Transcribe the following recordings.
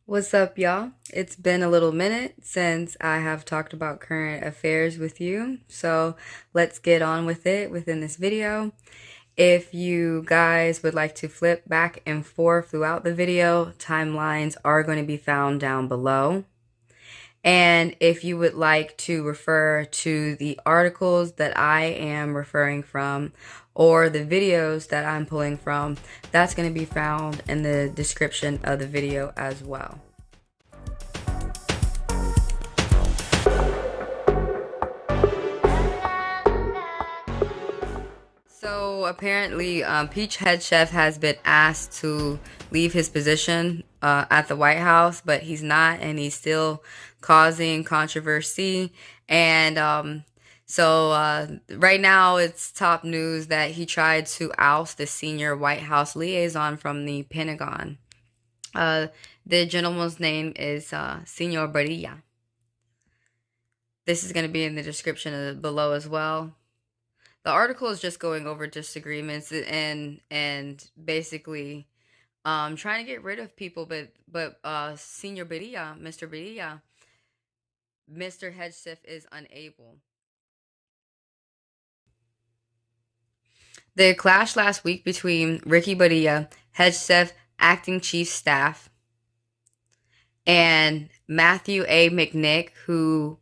What's up, y'all? It's been a little minute since I have talked about current affairs with you, so let's get on with it within this video. If you guys would like to flip back and forth throughout the video, timelines are going to be found down below. And if you would like to refer to the articles that I am referring from or the videos that I'm pulling from, that's going to be found in the description of the video as well. So apparently, Pete Hegseth has been asked to leave his position at the White House, but he's not, and he's still causing controversy. And right now, it's top news that he tried to oust the senior White House liaison from the Pentagon. The gentleman's name is Senor Barilla. This is going to be in the description below as well. The article is just going over disagreements and basically trying to get rid of people, but Senor Barilla, Mr. Barilla, Mr. Hegseth is unable. The clash last week between Ricky Barilla, Hegseth acting chief staff, and Matthew A. McNick, who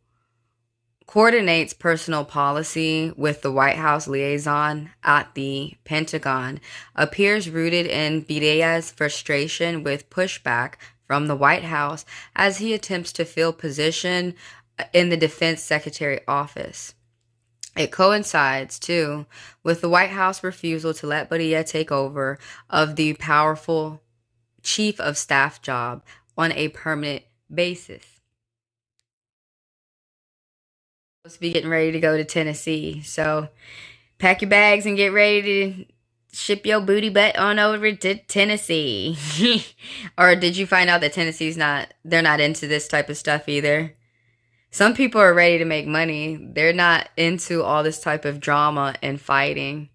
coordinates personal policy with the White House liaison at the Pentagon, appears rooted in Barilla's frustration with pushback from the White House as he attempts to fill position in the Defense Secretary office. It coincides, too, with the White House refusal to let Barilla take over of the powerful chief of staff job on a permanent basis. Supposed to be getting ready to go to Tennessee, so pack your bags and get ready to ship your booty butt on over to Tennessee. Or did you find out that they're not into this type of stuff either? Some people are ready to make money. They're not into all this type of drama and fighting.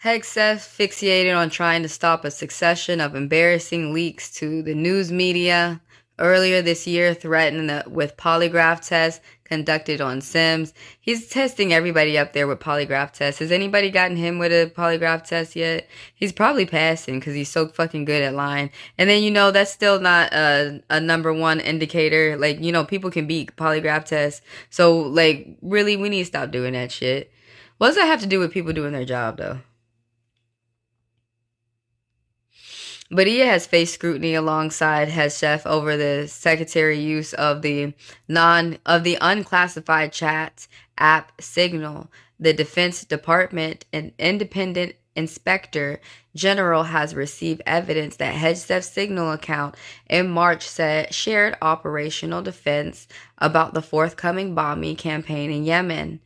Hegseth fixated on trying to stop a succession of embarrassing leaks to the news media. Earlier this year, threatened with polygraph tests conducted on Sims. He's testing everybody up there with polygraph tests. Has anybody gotten him with a polygraph test yet? He's probably passing because he's so fucking good at lying. And then, that's still not a number one indicator. Like, people can beat polygraph tests. So, like, really, we need to stop doing that shit. What does that have to do with people doing their job, though? Barilla has faced scrutiny alongside Hegseth over the secretary use of the unclassified chat app Signal. The Defense Department, an independent inspector general, has received evidence that Hegseth's Signal account in March shared operational defense about the forthcoming bombing campaign in Yemen.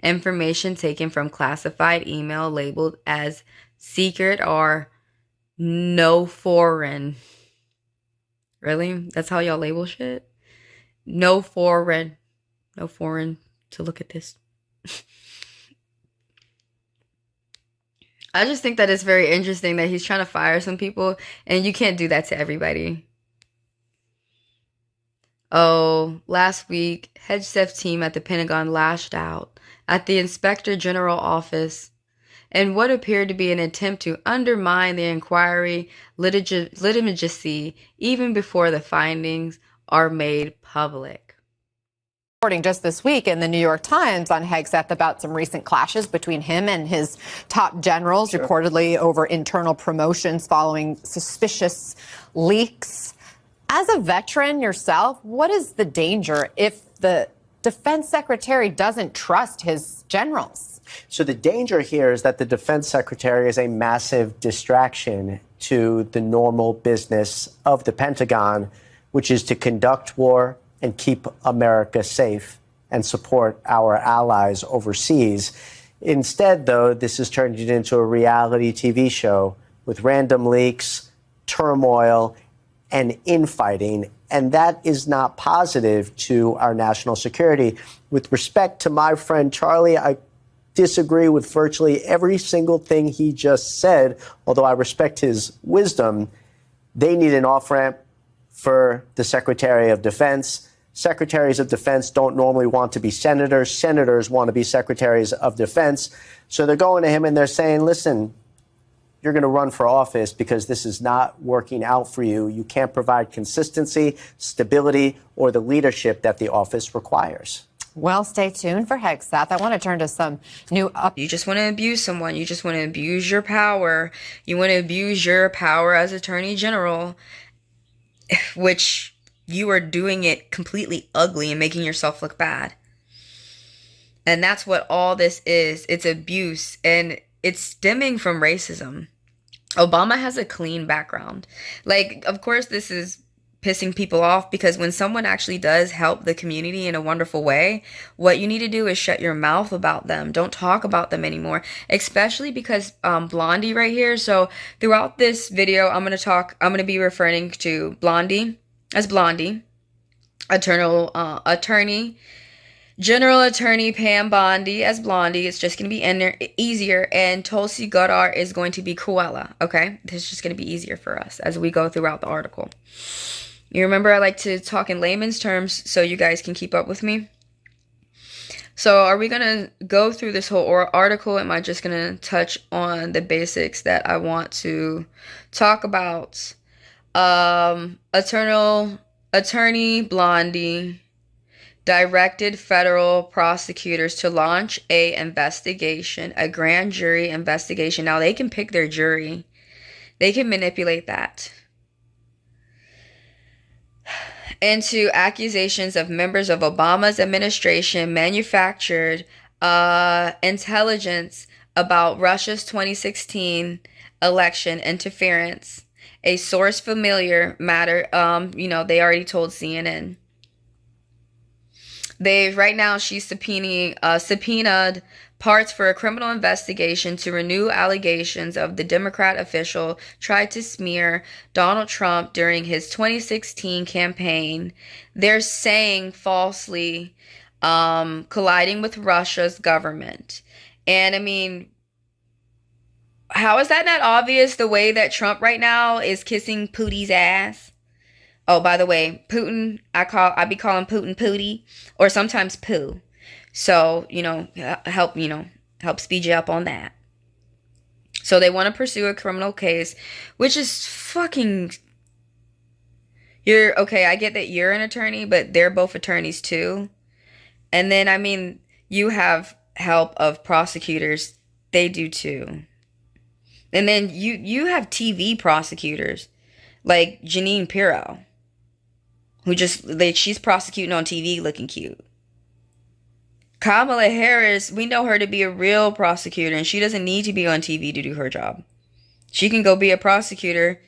Information taken from classified email labeled as secret or no foreign. Really? That's how y'all label shit? No foreign. No foreign to look at this. I just think that it's very interesting that he's trying to fire some people, and you can't do that to everybody. Oh, last week, Hegseth's team at the Pentagon lashed out at the Inspector General office in what appeared to be an attempt to undermine the inquiry legitimacy even before the findings are made public. Reporting just this week in the New York Times on Hegseth about some recent clashes between him and his top generals, reportedly over internal promotions following suspicious leaks. As a veteran yourself, what is the danger if the defense secretary doesn't trust his generals? So the danger here is that the defense secretary is a massive distraction to the normal business of the Pentagon, which is to conduct war and keep America safe and support our allies overseas. Instead, though, this has turned it into a reality TV show with random leaks, turmoil, and infighting. And that is not positive to our national security. With respect to my friend Charlie, I disagree with virtually every single thing he just said, although I respect his wisdom. They need an off-ramp for the Secretary of Defense. Secretaries of Defense don't normally want to be senators. Senators want to be secretaries of defense. So they're going to him and they're saying, listen, you're going to run for office because this is not working out for you. You can't provide consistency, stability, or the leadership that the office requires. Well, stay tuned for Hegseth. I want to turn to some new You just want to abuse someone. You just want to abuse your power. You want to abuse your power as Attorney General, which you are doing it completely ugly and making yourself look bad. And that's what all this is. It's abuse, and it's stemming from racism. Obama has a clean background. Like, of course, this is pissing people off because when someone actually does help the community in a wonderful way, what you need to do is shut your mouth about them. Don't talk about them anymore, especially because Blondi right here. So throughout this video, I'm going to be referring to Blondi as Blondi, General Attorney Pam Bondi as Blondi. It's just going to be easier. And Tulsi Gabbard is going to be Cruella, okay? This is just going to be easier for us as we go throughout the article. You remember I like to talk in layman's terms so you guys can keep up with me. So are we going to go through this whole article? Am I just going to touch on the basics that I want to talk about? Attorney Blondi directed federal prosecutors to launch a grand jury investigation. Now, they can pick their jury. They can manipulate that. Into accusations of members of Obama's administration manufactured intelligence about Russia's 2016 election interference. A source familiar matter, they already told CNN. She's subpoenaed parts for a criminal investigation to renew allegations of the Democrat official tried to smear Donald Trump during his 2016 campaign. They're saying falsely colliding with Russia's government. And I mean, how is that not obvious, the way that Trump right now is kissing Putin's ass? Oh, by the way, Putin, I be calling Putin Pootie, or sometimes Pooh. So, help speed you up on that. So they want to pursue a criminal case, which is fucking... I get that you're an attorney, but they're both attorneys too. And then, I mean, you have help of prosecutors. They do too. And then you have TV prosecutors, like Jeanine Pirro, who she's prosecuting on TV looking cute. Kamala Harris, we know her to be a real prosecutor, and she doesn't need to be on TV to do her job. She can go be a prosecutor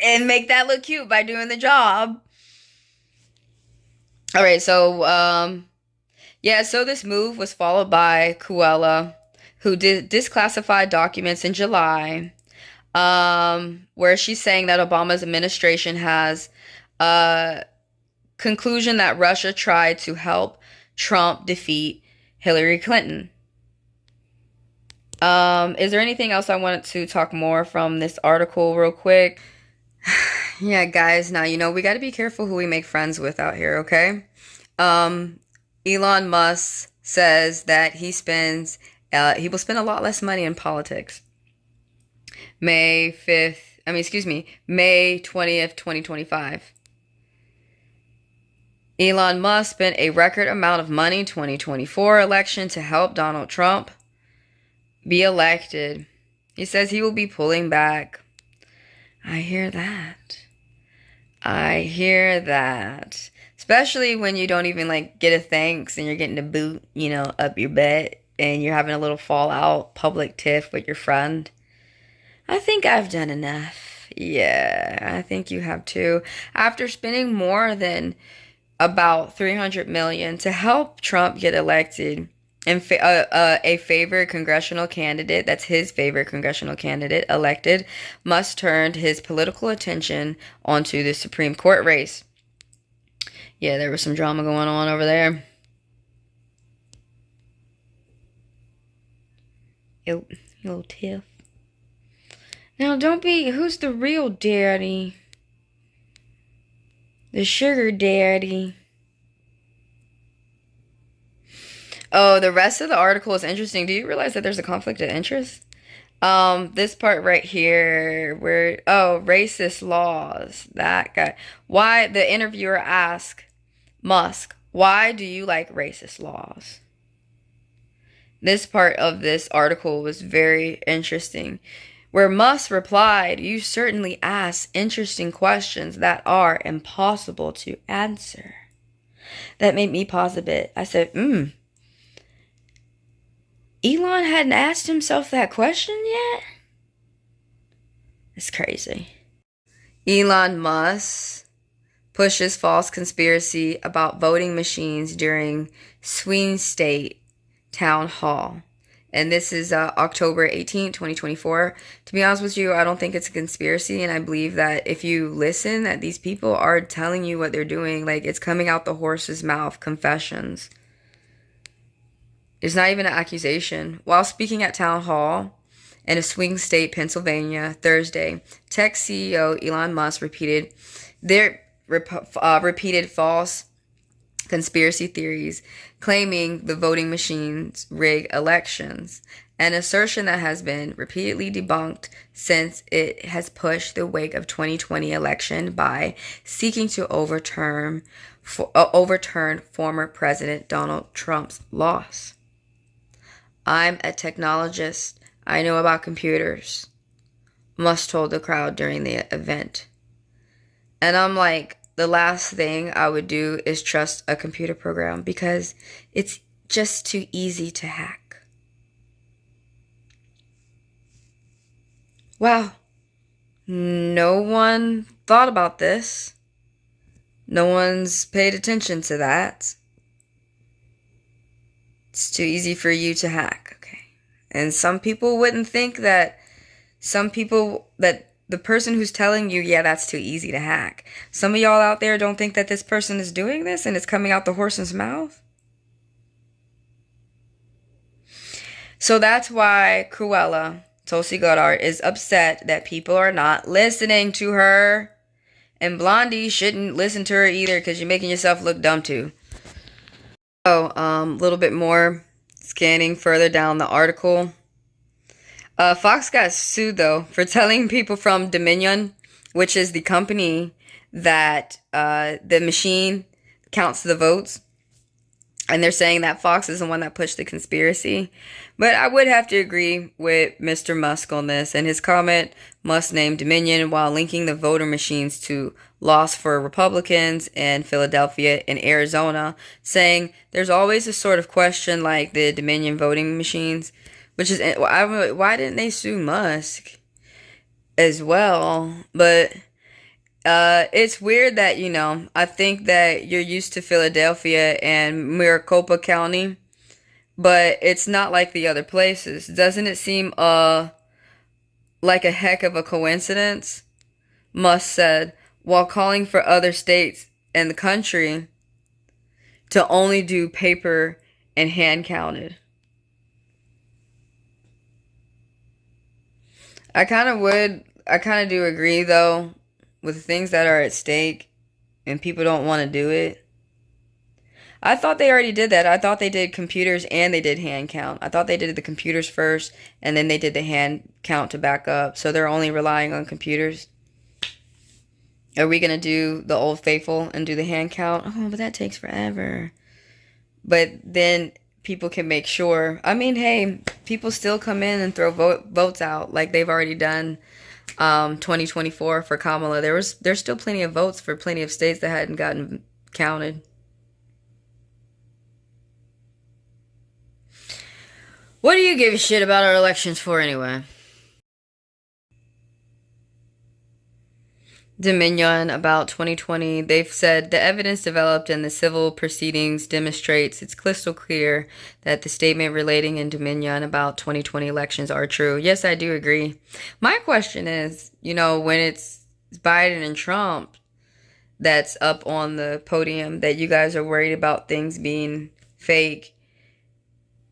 and make that look cute by doing the job. All right, so, so this move was followed by Cruella, who did disclassified documents in July, where she's saying that Obama's administration has a conclusion that Russia tried to help Trump defeat Hillary Clinton. Is there anything else I wanted to talk more from this article real quick? Yeah, guys, now, we got to be careful who we make friends with out here, okay? Elon Musk says that he will spend a lot less money in politics. May 20th, 2025. Elon Musk spent a record amount of money in 2024 election to help Donald Trump be elected. He says he will be pulling back. I hear that. Especially when you don't even get a thanks and you're getting a boot, up your butt, and you're having a little fallout, public tiff with your friend. I think I've done enough. Yeah, I think you have too. After spending more than about $300 million to help Trump get elected, and a favorite congressional candidate, that's his favorite congressional candidate, elected, Musk turned his political attention onto the Supreme Court race. Yeah, there was some drama going on over there. Yo, little tiff. Now, don't be... Who's the real daddy? The sugar daddy. Oh, the rest of the article is interesting. Do you realize that there's a conflict of interest? This part right here, where... Oh, racist laws. That guy. Why... The interviewer asked Musk, why do you like racist laws? This part of this article was very interesting, where Musk replied, you certainly ask interesting questions that are impossible to answer. That made me pause a bit. I said, Elon hadn't asked himself that question yet? It's crazy. Elon Musk pushes false conspiracy about voting machines during swing state town hall. And this is October 18, 2024. To be honest with you, I don't think it's a conspiracy. And I believe that if you listen, that these people are telling you what they're doing. Like, it's coming out the horse's mouth. Confessions. It's not even an accusation. While speaking at town hall in a swing state, Pennsylvania, Thursday, tech CEO Elon Musk repeated false conspiracy theories claiming the voting machines rig elections, an assertion that has been repeatedly debunked since it has pushed the wake of 2020 election by seeking to overturn former President Donald Trump's loss. I'm a technologist. I know about computers, Musk told the crowd during the event. And I'm like, the last thing I would do is trust a computer program because it's just too easy to hack. Wow. No one thought about this. No one's paid attention to that. It's too easy for you to hack. Okay. And some people wouldn't think that the person who's telling you, yeah, that's too easy to hack. Some of y'all out there don't think that this person is doing this and it's coming out the horse's mouth. So that's why Cruella, Tulsi Gabbard, is upset that people are not listening to her. And Blondi shouldn't listen to her either because you're making yourself look dumb too. So, a little bit more scanning further down the article. Fox got sued, though, for telling people from Dominion, which is the company that the machine counts the votes. And they're saying that Fox is the one that pushed the conspiracy. But I would have to agree with Mr. Musk on this. And his comment, Musk named Dominion while linking the voter machines to loss for Republicans in Philadelphia and Arizona, saying there's always a sort of question like the Dominion voting machines. Which is, why didn't they sue Musk as well? But it's weird that, I think that you're used to Philadelphia and Maricopa County, but it's not like the other places. Doesn't it seem like a heck of a coincidence? Musk said, while calling for other states and the country to only do paper and hand counted. I kind of do agree, though, with the things that are at stake and people don't want to do it. I thought they already did that. I thought they did computers and they did hand count. I thought they did the computers first and then they did the hand count to back up. So they're only relying on computers. Are we going to do the old faithful and do the hand count? Oh, but that takes forever. But then people can make sure. I mean, hey, people still come in and throw votes out like they've already done 2024 for Kamala. There's still plenty of votes for plenty of states that hadn't gotten counted. What do you give a shit about our elections for anyway? Dominion about 2020. They've said the evidence developed in the civil proceedings demonstrates it's crystal clear that the statement relating in Dominion about 2020 elections are true. Yes, I do agree. My question is, when it's Biden and Trump that's up on the podium that you guys are worried about things being fake,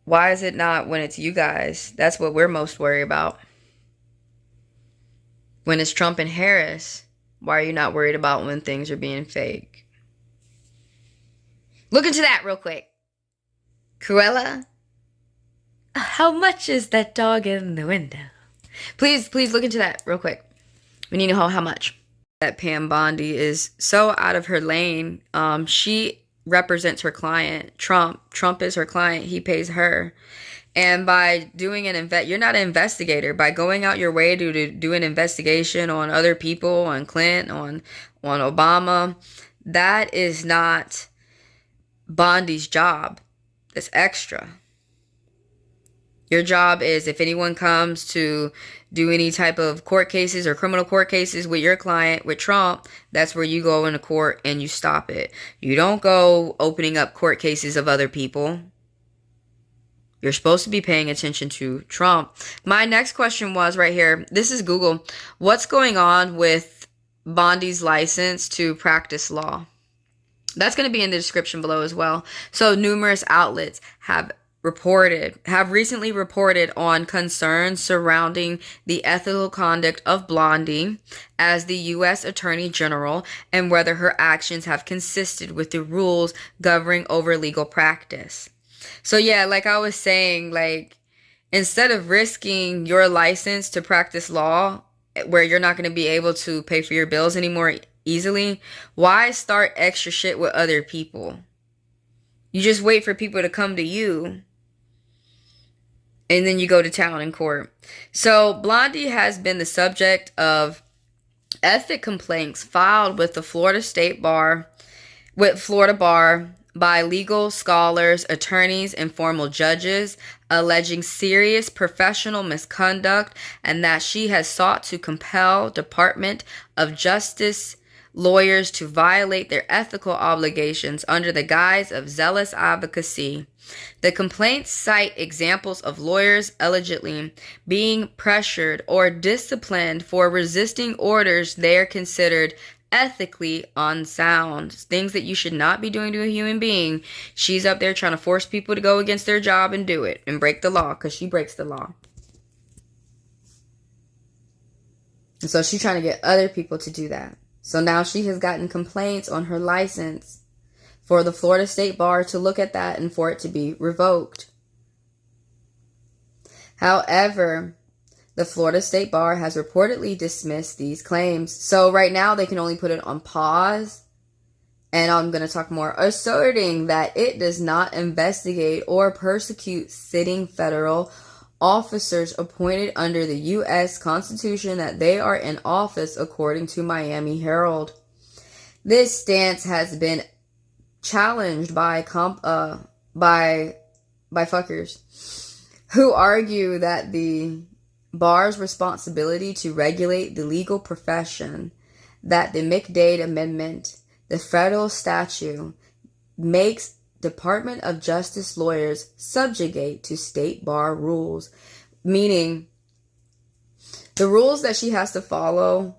why is it not when it's you guys? That's what we're most worried about. When it's Trump and Harris, why are you not worried about when things are being fake? Look into that real quick. Cruella, how much is that dog in the window? Please look into that real quick. We need to know how much. That Pam Bondi is so out of her lane. She represents her client, Trump. Trump is her client. He pays her. And by doing you're not an investigator. By going out your way to do an investigation on other people, on Clinton, on Obama, that is not Bondi's job. That's extra. Your job is, if anyone comes to do any type of court cases or criminal court cases with your client, with Trump, that's where you go into court and you stop it. You don't go opening up court cases of other people. You're supposed to be paying attention to Trump. My next question was right here. This is Google. What's going on with Bondi's license to practice law? That's going to be in the description below as well. So numerous outlets have recently reported on concerns surrounding the ethical conduct of Blondi as the U.S. Attorney General and whether her actions have consisted with the rules governing over legal practice. So yeah, like I was saying, like, instead of risking your license to practice law where you're not going to be able to pay for your bills anymore easily, why start extra shit with other people? You just wait for people to come to you, and then you go to town in court. So Blondi has been the subject of ethics complaints filed with the Florida Bar by legal scholars, attorneys, and formal judges, alleging serious professional misconduct and that she has sought to compel Department of Justice lawyers to violate their ethical obligations under the guise of zealous advocacy. The complaints cite examples of lawyers allegedly being pressured or disciplined for resisting orders they are considered ethically unsound. Things that you should not be doing to a human being. She's up there trying to force people to go against their job and do it and break the law, because she breaks the law. And so she's trying to get other people to do that. So now she has gotten complaints on her license for the Florida State Bar to look at that and for it to be revoked. However, the Florida State Bar has reportedly dismissed these claims. So right now they can only put it on pause. And I'm going to talk more, asserting that it does not investigate or persecute sitting federal officers appointed under the U.S. Constitution that they are in office, according to Miami Herald. This stance has been challenged by fuckers who argue that the bar's responsibility to regulate the legal profession, that the McDade Amendment, the federal statute, makes Department of Justice lawyers subjugate to state bar rules, meaning the rules that she has to follow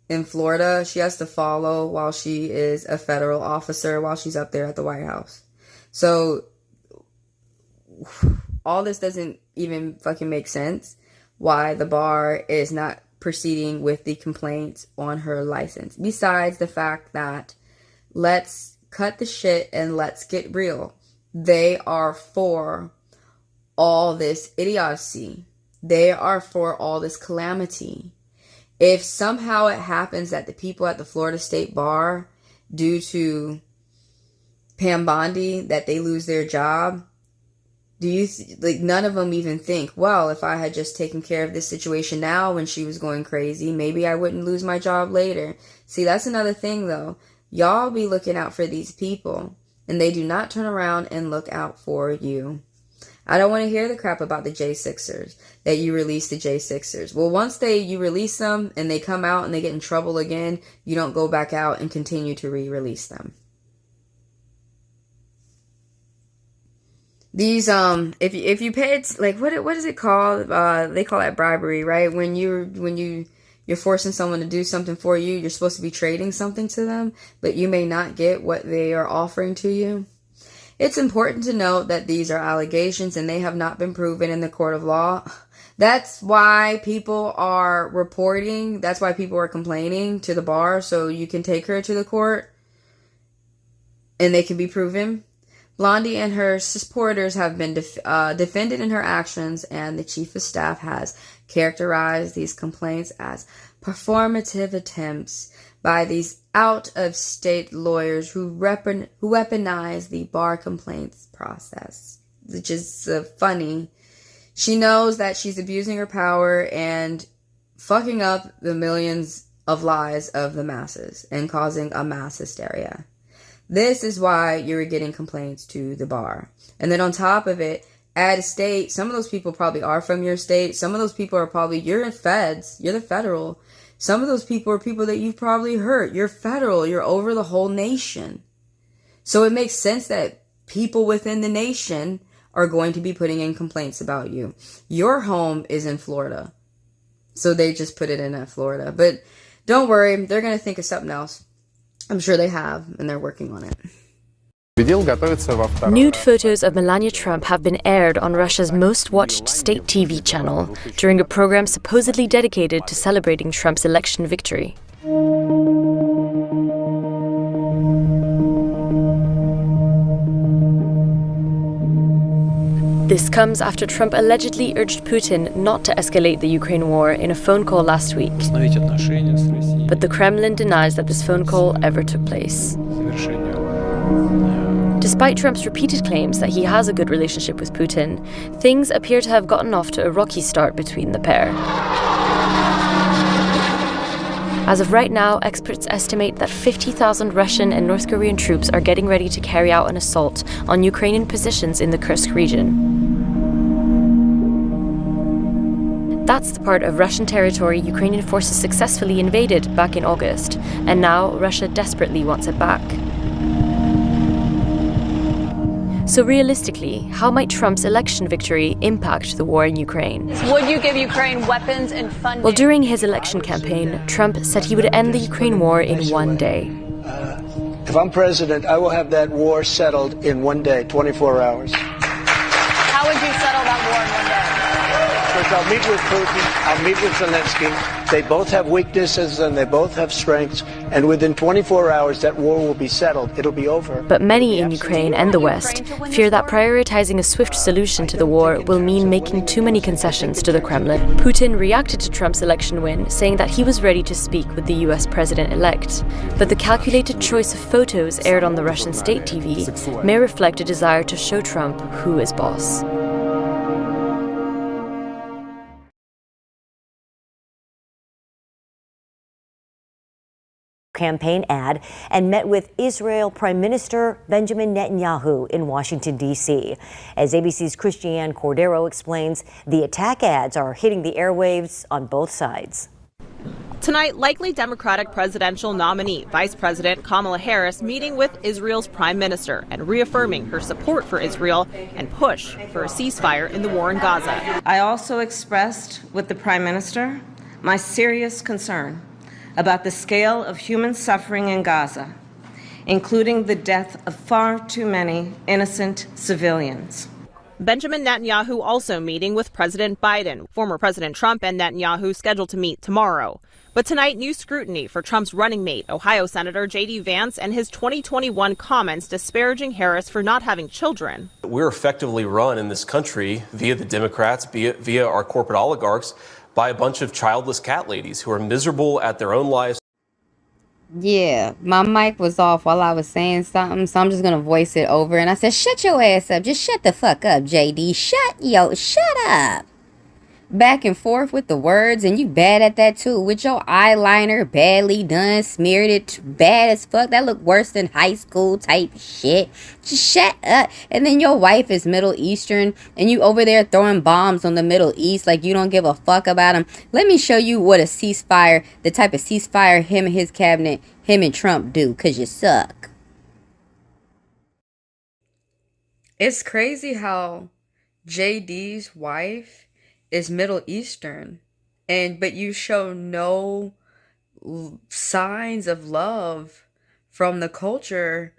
in Florida, she has to follow while she is a federal officer, while she's up there at the White House. So all this doesn't even fucking make sense, why the bar is not proceeding with the complaints on her license. Besides the fact that, let's cut the shit and let's get real. They are for all this idiocy. They are for all this calamity. If somehow it happens that the people at the Florida State Bar, due to Pam Bondi, that they lose their job, none of them even think, well, if I had just taken care of this situation now when she was going crazy, maybe I wouldn't lose my job later. See, that's another thing though. Y'all be looking out for these people, and they do not turn around and look out for you. I don't want to hear the crap about the J6ers, that you release the J6ers. Well, once you release them and they come out and they get in trouble again, you don't go back out and continue to re-release them. These, if you pay it, like, what is it called? They call that bribery, right? When you're forcing someone to do something for you, you're supposed to be trading something to them, but you may not get what they are offering to you. It's important to note that these are allegations and they have not been proven in the court of law. That's why people are reporting. That's why people are complaining to the bar, so you can take her to the court and they can be proven. Blondi and her supporters have been defended in her actions, and the chief of staff has characterized these complaints as performative attempts by these out-of-state lawyers who weaponize the bar complaints process, which is funny. She knows that she's abusing her power and fucking up the millions of lives of the masses and causing a mass hysteria. This is why you're getting complaints to the bar. And then on top of it, add a state. Some of those people probably are from your state. Some of those people are probably, you're in feds. You're the federal. Some of those people are people that you've probably hurt. You're federal. You're over the whole nation. So it makes sense that people within the nation are going to be putting in complaints about you. Your home is in Florida. So they just put it in Florida. But don't worry, they're going to think of something else. I'm sure they have, and they're working on it. Nude photos of Melania Trump have been aired on Russia's most watched state TV channel during a program supposedly dedicated to celebrating Trump's election victory. This comes after Trump allegedly urged Putin not to escalate the Ukraine war in a phone call last week. But the Kremlin denies that this phone call ever took place. Despite Trump's repeated claims that he has a good relationship with Putin, things appear to have gotten off to a rocky start between the pair. As of right now, experts estimate that 50,000 Russian and North Korean troops are getting ready to carry out an assault on Ukrainian positions in the Kursk region. That's the part of Russian territory Ukrainian forces successfully invaded back in August, and now Russia desperately wants it back. So realistically, how might Trump's election victory impact the war in Ukraine? Would you give Ukraine weapons and funding? Well, during his election campaign, Trump said he would end the Ukraine war in one day. If I'm president, I will have that war settled in one day, 24 hours. How would you settle that war in one day? Because I'll meet with Putin, I'll meet with Zelensky. They both have weaknesses and they both have strengths. And within 24 hours, that war will be settled. It'll be over. But many in Ukraine and the West fear that prioritizing a swift solution to the war will mean making too many concessions to the Kremlin. Putin reacted to Trump's election win, saying that he was ready to speak with the US president-elect. But the calculated choice of photos aired on the Russian state TV may reflect a desire to show Trump who is boss. Campaign ad and met with Israel Prime Minister Benjamin Netanyahu in Washington, D.C. As ABC's Christiane Cordero explains, the attack ads are hitting the airwaves on both sides. Tonight, likely Democratic presidential nominee Vice President Kamala Harris meeting with Israel's prime minister and reaffirming her support for Israel and push for a ceasefire in the war in Gaza. I also expressed with the prime minister my serious concern about the scale of human suffering in Gaza, including the death of far too many innocent civilians. Benjamin Netanyahu also meeting with President Biden. Former President Trump and Netanyahu scheduled to meet tomorrow. But tonight, new scrutiny for Trump's running mate, Ohio Senator J.D. Vance, and his 2021 comments disparaging Harris for not having children. We're effectively run in this country via the Democrats, via our corporate oligarchs, by a bunch of childless cat ladies who are miserable at their own lives. Yeah, my mic was off while I was saying something, so I'm just going to voice it over. And I said, shut your ass up. Just shut the fuck up, JD. Shut up. Back and forth with the words, and you bad at that too. With your eyeliner badly done, smeared it bad as fuck. That look worse than high school type shit. Just shut up. And then your wife is Middle Eastern, and you over there throwing bombs on the Middle East like you don't give a fuck about them. Let me show you what a ceasefire, the type of ceasefire him and his cabinet, him and Trump do, because you suck. It's crazy how JD's wife is Middle Eastern, but you show no signs of love from the culture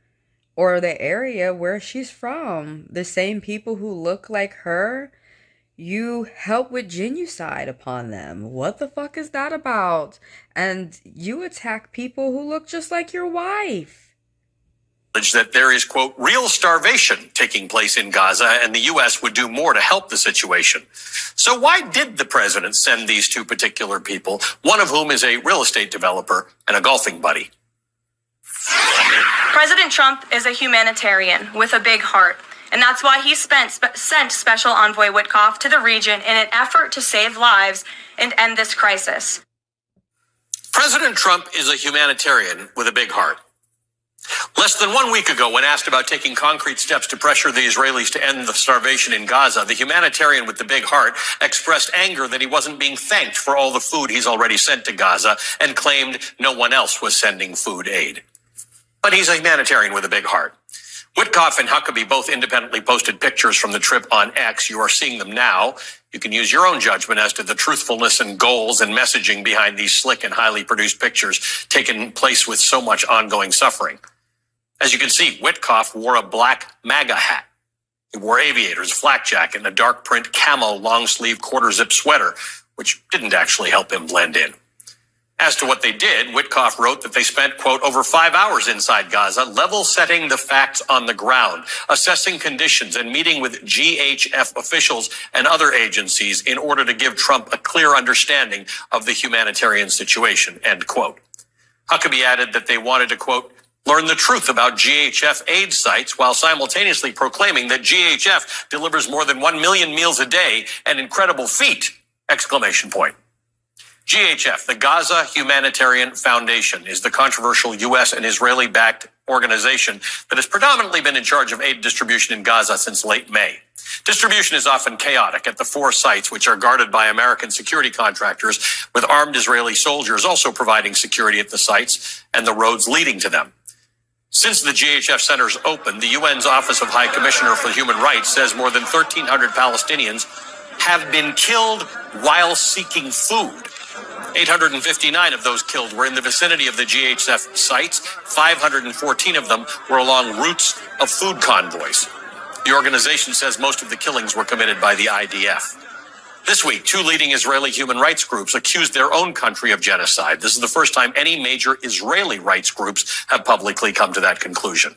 or the area where she's from. The same people who look like her, you help with genocide upon them. What the fuck is that about? And you attack people who look just like your wife. That there is, quote, real starvation taking place in Gaza, and the U.S. would do more to help the situation. So why did the president send these two particular people, one of whom is a real estate developer and a golfing buddy? President Trump is a humanitarian with a big heart, and that's why he sent Special Envoy Witkoff to the region in an effort to save lives and end this crisis. President Trump is a humanitarian with a big heart. Less than 1 week ago, when asked about taking concrete steps to pressure the Israelis to end the starvation in Gaza, the humanitarian with the big heart expressed anger that he wasn't being thanked for all the food he's already sent to Gaza and claimed no one else was sending food aid. But he's a humanitarian with a big heart. Witkoff and Huckabee both independently posted pictures from the trip on X. You are seeing them now. You can use your own judgment as to the truthfulness and goals and messaging behind these slick and highly produced pictures taking place with so much ongoing suffering. As you can see, Witkoff wore a black MAGA hat. He wore aviators, flak jacket, and a dark print camo long-sleeve quarter-zip sweater, which didn't actually help him blend in. As to what they did, Witkoff wrote that they spent, quote, over 5 hours inside Gaza, level-setting the facts on the ground, assessing conditions, and meeting with GHF officials and other agencies in order to give Trump a clear understanding of the humanitarian situation, end quote. Huckabee added that they wanted to, quote, learn the truth about GHF aid sites while simultaneously proclaiming that GHF delivers more than 1 million meals a day, an incredible feat, exclamation point. GHF, the Gaza Humanitarian Foundation, is the controversial U.S. and Israeli-backed organization that has predominantly been in charge of aid distribution in Gaza since late May. Distribution is often chaotic at the 4 sites, which are guarded by American security contractors, with armed Israeli soldiers also providing security at the sites and the roads leading to them. Since the GHF centers opened, the UN's Office of High Commissioner for Human Rights says more than 1,300 Palestinians have been killed while seeking food. 859 of those killed were in the vicinity of the GHF sites. 514 of them were along routes of food convoys. The organization says most of the killings were committed by the IDF. This week, 2 leading Israeli human rights groups accused their own country of genocide. This is the first time any major Israeli rights groups have publicly come to that conclusion.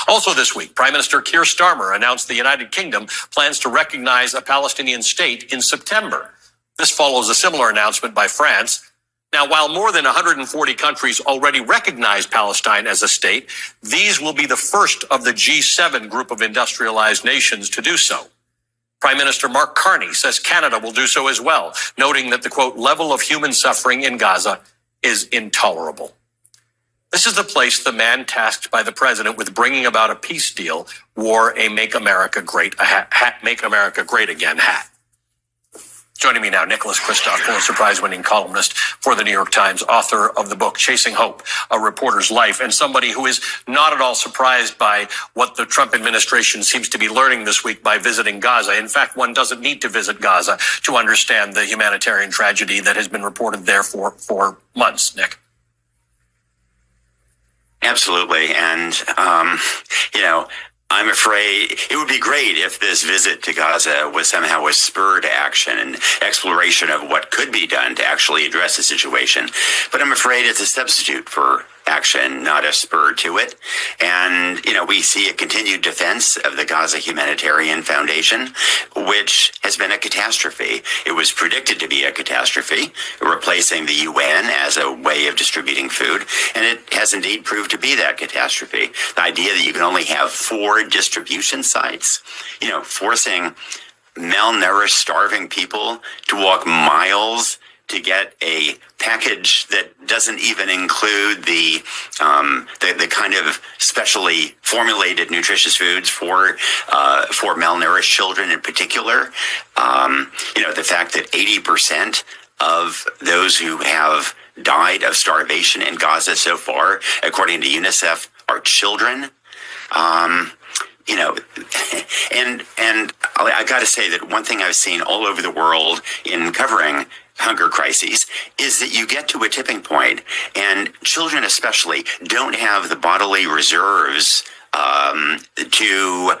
Also this week, Prime Minister Keir Starmer announced the United Kingdom plans to recognize a Palestinian state in September. This follows a similar announcement by France. Now, while more than 140 countries already recognize Palestine as a state, these will be the first of the G7 group of industrialized nations to do so. Prime Minister Mark Carney says Canada will do so as well, noting that the, quote, level of human suffering in Gaza is intolerable. This is the place the man tasked by the president with bringing about a peace deal wore a Make America Great Again hat. Joining me now, Nicholas Kristof, Pulitzer Prize-winning columnist for the New York Times, author of the book Chasing Hope, A Reporter's Life, and somebody who is not at all surprised by what the Trump administration seems to be learning this week by visiting Gaza. In fact, one doesn't need to visit Gaza to understand the humanitarian tragedy that has been reported there for months. Nick. Absolutely. And, I'm afraid it would be great if this visit to Gaza was somehow a spur to action and exploration of what could be done to actually address the situation. But I'm afraid it's a substitute for action, not a spur to it. And, we see a continued defense of the Gaza Humanitarian Foundation, which has been a catastrophe. It was predicted to be a catastrophe, replacing the UN as a way of distributing food. And it has indeed proved to be that catastrophe. The idea that you can only have 4 distribution sites, forcing malnourished, starving people to walk miles to get a package that doesn't even include the kind of specially formulated nutritious foods for malnourished children in particular. The fact that 80% of those who have died of starvation in Gaza so far, according to UNICEF, are children. And I got to say that one thing I've seen all over the world in covering hunger crises is that you get to a tipping point, and children especially don't have the bodily reserves to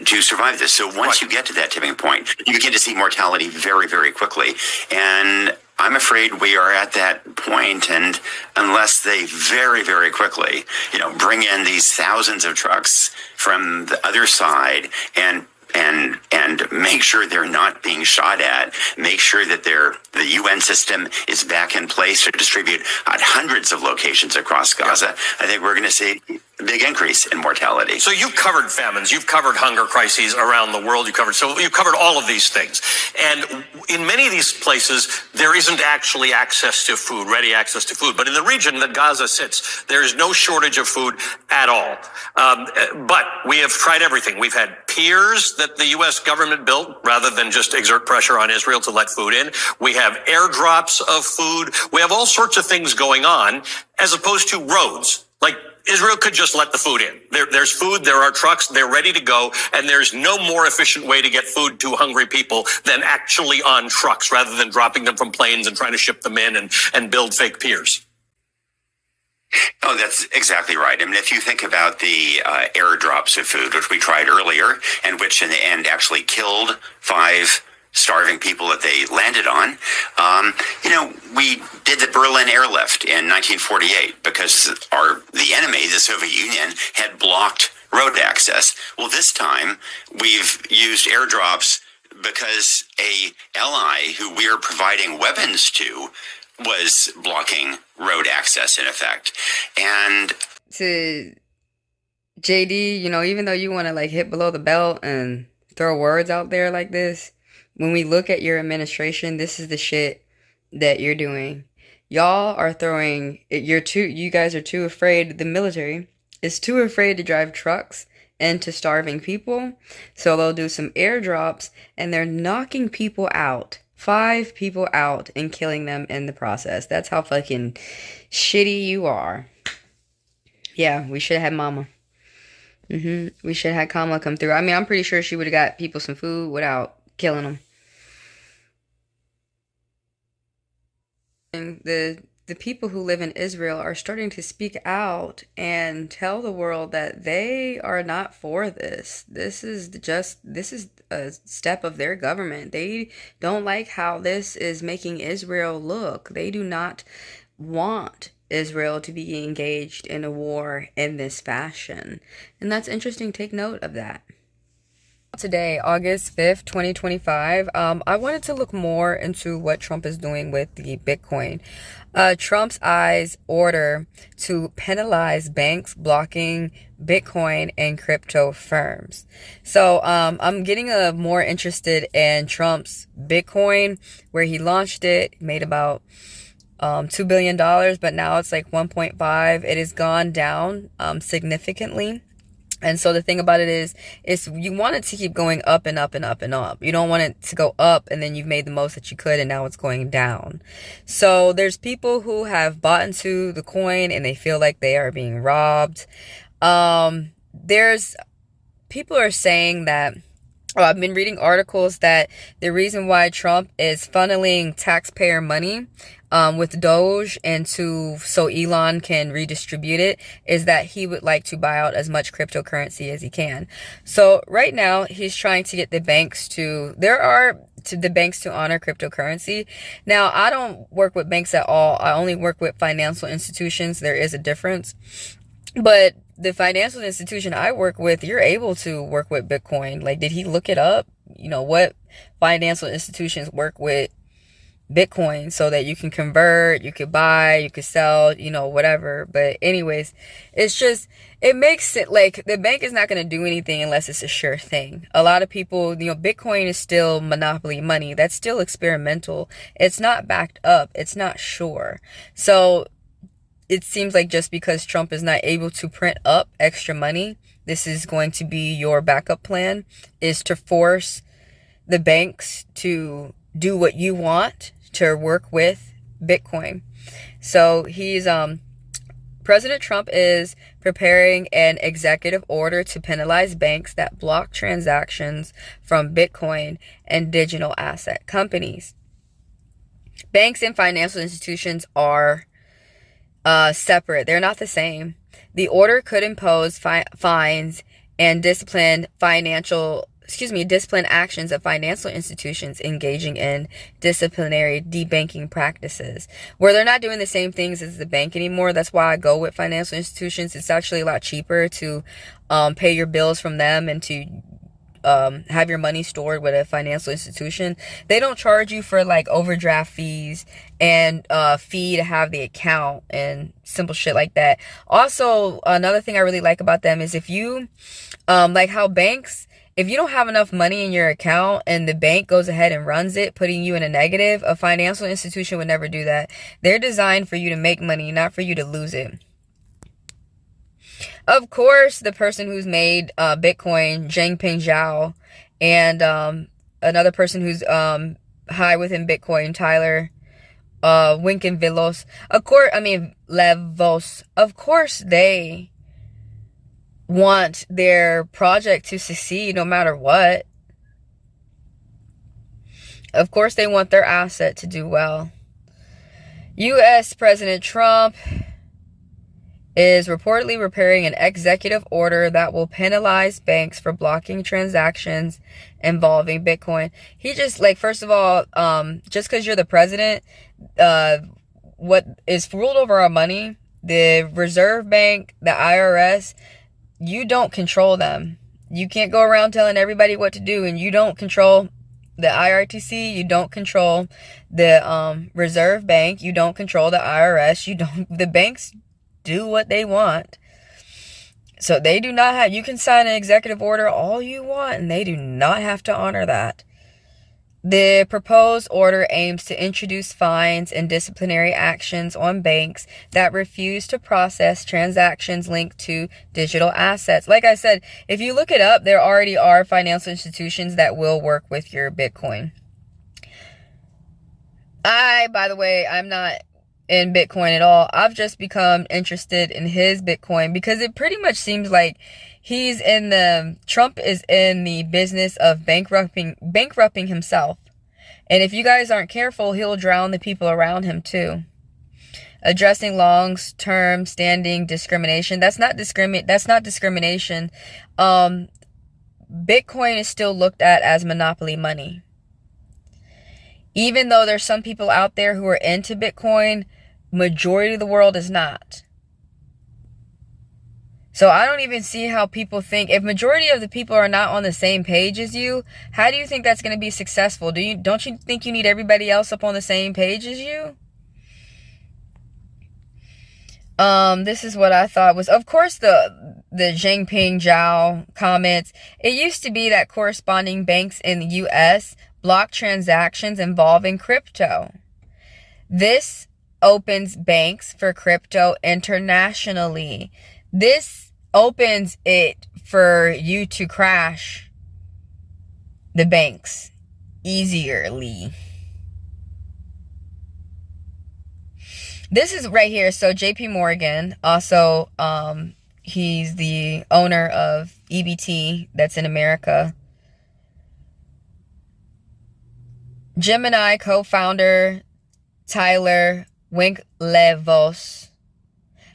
to survive this. So once you get to that tipping point, you begin to see mortality very, very quickly. And I'm afraid we are at that point, and unless they very, very quickly, bring in these thousands of trucks from the other side and make sure they're not being shot at, make sure that the UN system is back in place to distribute at hundreds of locations across Gaza, I think we're going to see a big increase in mortality. So you've covered famines, you've covered hunger crises around the world, you've covered all of these things. And in many of these places, there isn't actually access to food, ready access to food. But in the region that Gaza sits, there is no shortage of food at all. But we have tried everything. We've had piers that the U.S. government built rather than just exert pressure on Israel to let food in. We have airdrops of food. We have all sorts of things going on as opposed to roads. Like Israel could just let the food in. There's food, there are trucks, they're ready to go, and there's no more efficient way to get food to hungry people than actually on trucks rather than dropping them from planes and trying to ship them in and build fake piers. Oh, that's exactly right. I mean, if you think about the airdrops of food, which we tried earlier, and which in the end actually killed 5 starving people that they landed on, we did the Berlin airlift in 1948 because the enemy, the Soviet Union, had blocked road access. Well, this time we've used airdrops because a ally who we are providing weapons to was blocking road access in effect. And to JD, even though you want to hit below the belt and throw words out there like this, when we look at your administration, this is the shit that you're doing. Y'all are you guys are too afraid, the military is too afraid to drive trucks into starving people. So they'll do some airdrops and they're knocking people out. 5 people out and killing them in the process. That's how fucking shitty you are. Yeah, we should have had Mama. We should have had Kamala come through. I mean, I'm pretty sure she would have got people some food without killing them. And the people who live in Israel are starting to speak out and tell the world that they are not for this. This is a step of their government. They don't like how this is making Israel look. They do not want Israel to be engaged in a war in this fashion. And that's interesting. Take note of that. Today, August 5th, 2025, I wanted to look more into what Trump is doing with the Bitcoin. Trump's eyes order to penalize banks blocking Bitcoin and crypto firms. So I'm getting more interested in Trump's Bitcoin, where he launched it, made about $2 billion, but now it's like 1.5. It has gone down significantly. And so the thing about it is you want it to keep going up and up and up and up. You don't want it to go up and then you've made the most that you could and now it's going down. So there's people who have bought into the coin and they feel like they are being robbed. There's people are saying that, I've been reading articles that the reason why Trump is funneling taxpayer money with Doge so Elon can redistribute it is that he would like to buy out as much cryptocurrency as he can. So right now he's trying to get the banks to honor cryptocurrency. Now, I don't work with banks at all. I only work with financial institutions. There is a difference. But the financial institution I work with, you're able to work with Bitcoin. Like, did he look it up? What financial institutions work with Bitcoin so that you can convert, you could buy, you could sell, whatever. But anyways, it makes it like the bank is not going to do anything unless it's a sure thing. A lot of people, Bitcoin is still monopoly money. That's still experimental. It's not backed up. It's not sure. So it seems like just because Trump is not able to print up extra money, this is going to be your backup plan, is to force the banks to do what you want, to work with Bitcoin. So President Trump is preparing an executive order to penalize banks that block transactions from Bitcoin and digital asset companies. Banks and financial institutions are separate. They're not the same. The order could impose fines and discipline actions of financial institutions engaging in disciplinary debanking practices, where they're not doing the same things as the bank anymore. That's why I go with financial institutions. It's actually a lot cheaper to pay your bills from them and to have your money stored with a financial institution. They don't charge you for like overdraft fees and fee to have the account and simple shit like that. Also, another thing I really like about them is if you like how banks, if you don't have enough money in your account and the bank goes ahead and runs it, putting you in a negative, a financial institution would never do that. They're designed for you to make money, not for you to lose it. Of course, the person who's made Bitcoin, Zhangping Zhao, and another person who's high within Bitcoin, Tyler Winkenvelos, Levos, of course they want their project to succeed no matter what. Of course they want their asset to do well. U.S. President Trump is reportedly preparing an executive order that will penalize banks for blocking transactions involving Bitcoin. He just, like, first of all, just because you're the president, what is ruled over our money, the Reserve Bank, the IRS, you don't control them. You can't go around telling everybody what to do, and you don't control the IRTC, you don't control the Reserve Bank, you don't control the IRS, the banks do what they want. So they do not have, you can sign an executive order all you want and they do not have to honor that. The proposed order aims to introduce fines and disciplinary actions on banks that refuse to process transactions linked to digital assets. Like I said, if you look it up, there already are financial institutions that will work with your Bitcoin. By the way, I'm not in Bitcoin at all. I've just become interested in his Bitcoin because it pretty much seems like Trump is in the business of bankrupting himself. And if you guys aren't careful, he'll drown the people around him too. Addressing long-term standing discrimination. That's not discrimination. Bitcoin is still looked at as monopoly money. Even though there's some people out there who are into Bitcoin, majority of the world is not. So I don't even see how people think, if majority of the people are not on the same page as you, how do you think that's going to be successful? Don't you think you need everybody else up on the same page as you? This is what I thought was, of course, the Zhangping Zhao comments. It used to be that corresponding banks in the U.S. block transactions involving crypto. This opens banks for crypto internationally. This opens it for you to crash the banks easierly. This is right here. So JP Morgan, also, he's the owner of EBT that's in America. Gemini co-founder Tyler Winklevos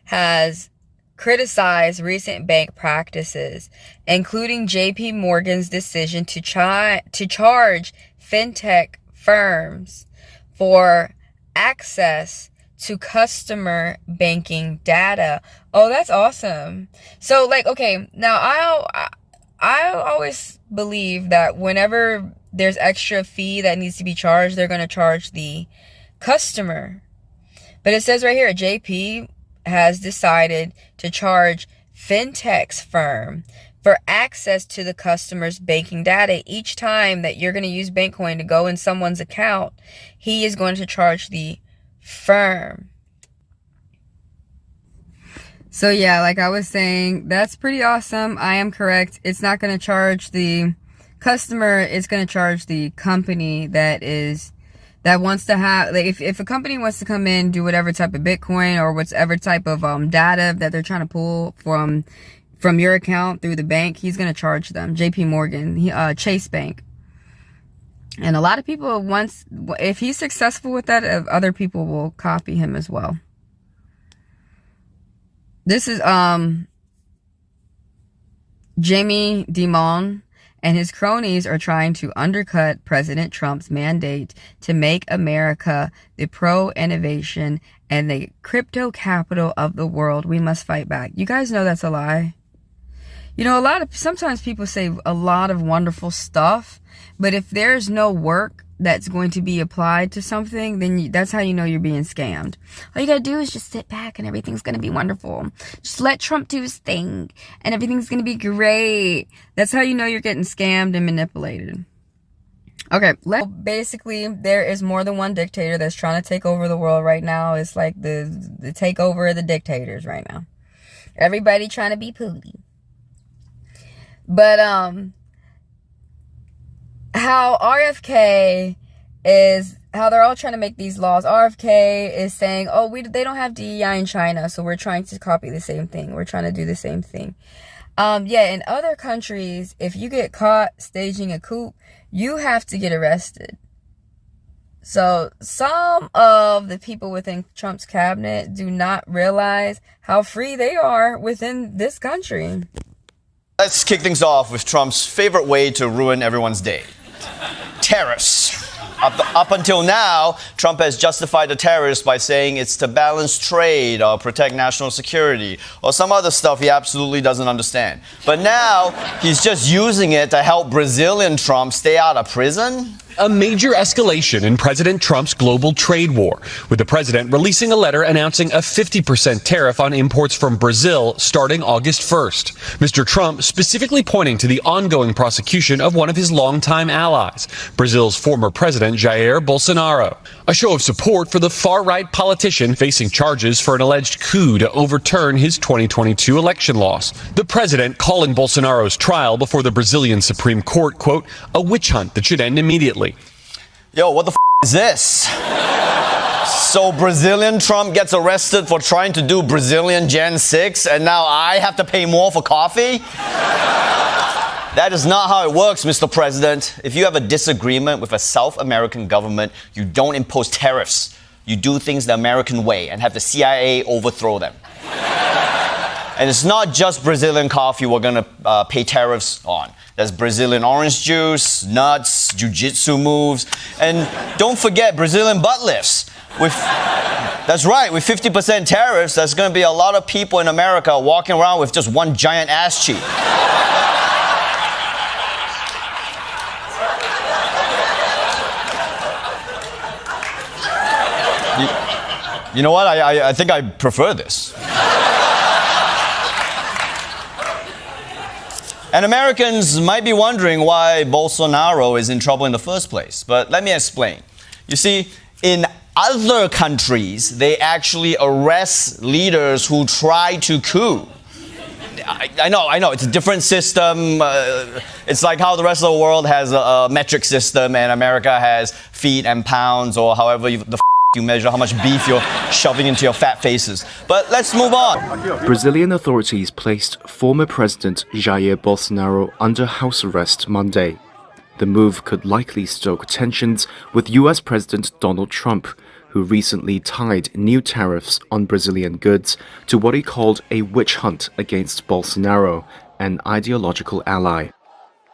has criticized recent bank practices, including JP Morgan's decision to charge fintech firms for access to customer banking data. Oh, that's awesome. So, like, okay, now I always believe that whenever there's extra fee that needs to be charged, they're going to charge the customer. But it says right here, JP has decided to charge fintech's firm for access to the customer's banking data. Each time that you're going to use Bitcoin to go in someone's account, he is going to charge the firm. So yeah, like I was saying, that's pretty awesome. I am correct. It's not going to charge the customer. It's going to charge the company that wants to have, like, if a company wants to come in, do whatever type of Bitcoin or whatever type of data that they're trying to pull from your account through the bank, he's going to charge them. JP Morgan, Chase Bank. And a lot of people, if he's successful with that, other people will copy him as well. This is Jamie Dimon and his cronies are trying to undercut President Trump's mandate to make America the pro-innovation and the crypto capital of the world. We must fight back. You guys know that's a lie. You know, sometimes people say a lot of wonderful stuff, but if there's no work that's going to be applied to something, then that's how you know you're being scammed. All you gotta do is just sit back and everything's gonna be wonderful. Just let Trump do his thing and everything's gonna be great. That's how you know you're getting scammed and manipulated. Okay, basically, there is more than one dictator that's trying to take over the world right now. It's like the takeover of the dictators right now. Everybody trying to be Putin. But how RFK is, how they're all trying to make these laws. RFK is saying, oh, they don't have DEI in China, so we're trying to copy the same thing. We're trying to do the same thing. Yeah, in other countries, if you get caught staging a coup, you have to get arrested. So some of the people within Trump's cabinet do not realize how free they are within this country. Let's kick things off with Trump's favorite way to ruin everyone's day. Tariffs. Up until now, Trump has justified the tariffs by saying it's to balance trade or protect national security or some other stuff he absolutely doesn't understand. But now, he's just using it to help Brazilian Trump stay out of prison? A major escalation in President Trump's global trade war, with the president releasing a letter announcing a 50% tariff on imports from Brazil starting August 1st. Mr. Trump specifically pointing to the ongoing prosecution of one of his longtime allies, Brazil's former president Jair Bolsonaro. A show of support for the far-right politician facing charges for an alleged coup to overturn his 2022 election loss. The president calling Bolsonaro's trial before the Brazilian Supreme Court, quote, a witch hunt that should end immediately. Yo, what the is this? So Brazilian Trump gets arrested for trying to do Brazilian Gen 6 and now I have to pay more for coffee? That is not how it works, Mr. President. If you have a disagreement with a South American government, you don't impose tariffs. You do things the American way and have the CIA overthrow them. And it's not just Brazilian coffee we're going to pay tariffs on. There's Brazilian orange juice, nuts, jiu-jitsu moves, and don't forget Brazilian butt lifts. That's right, with 50% tariffs, there's going to be a lot of people in America walking around with just one giant ass cheek. You know what? I think I prefer this. And Americans might be wondering why Bolsonaro is in trouble in the first place. But let me explain. You see, in other countries, they actually arrest leaders who try to coup. I know, it's a different system. It's like how the rest of the world has a metric system and America has feet and pounds or however you measure how much beef you're shoving into your fat faces. But let's move on. Brazilian authorities placed former President Jair Bolsonaro under house arrest Monday. The move could likely stoke tensions with US President Donald Trump, who recently tied new tariffs on Brazilian goods to what he called a witch hunt against Bolsonaro, an ideological ally.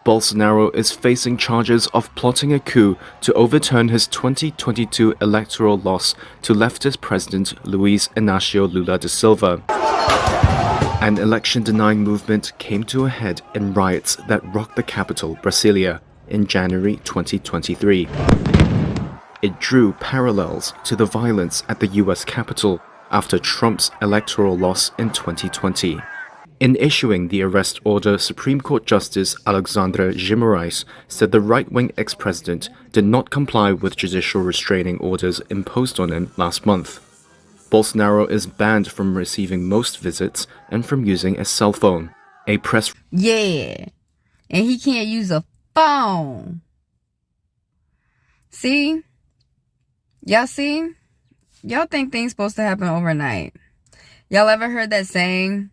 Bolsonaro is facing charges of plotting a coup to overturn his 2022 electoral loss to leftist President Luiz Inácio Lula da Silva. An election-denying movement came to a head in riots that rocked the capital, Brasilia, in January 2023. It drew parallels to the violence at the US Capitol after Trump's electoral loss in 2020. In issuing the arrest order, Supreme Court Justice Alexandra Guimarães said the right-wing ex-president did not comply with judicial restraining orders imposed on him last month. Bolsonaro is banned from receiving most visits and from using a cell phone. A press... Yeah, and he can't use a phone. See? Y'all see? Y'all think things supposed to happen overnight. Y'all ever heard that saying?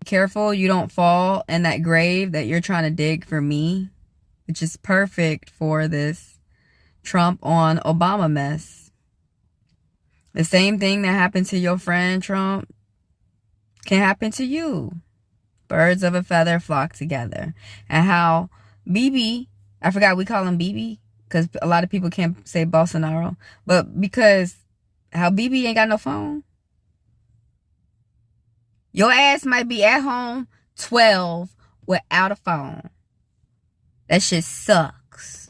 Careful you don't fall in that grave that you're trying to dig for me, which is perfect for this Trump on Obama mess. The same thing that happened to your friend Trump can happen to you. Birds of a feather flock together. And how BiBi, I forgot we call him BiBi because a lot of people can't say Bolsonaro, but because how BiBi ain't got no phone. Your ass might be at home 12 without a phone. That shit sucks.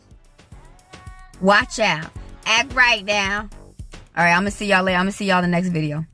Watch out. Act right now. All right, I'm going to see y'all later. I'm going to see y'all in the next video.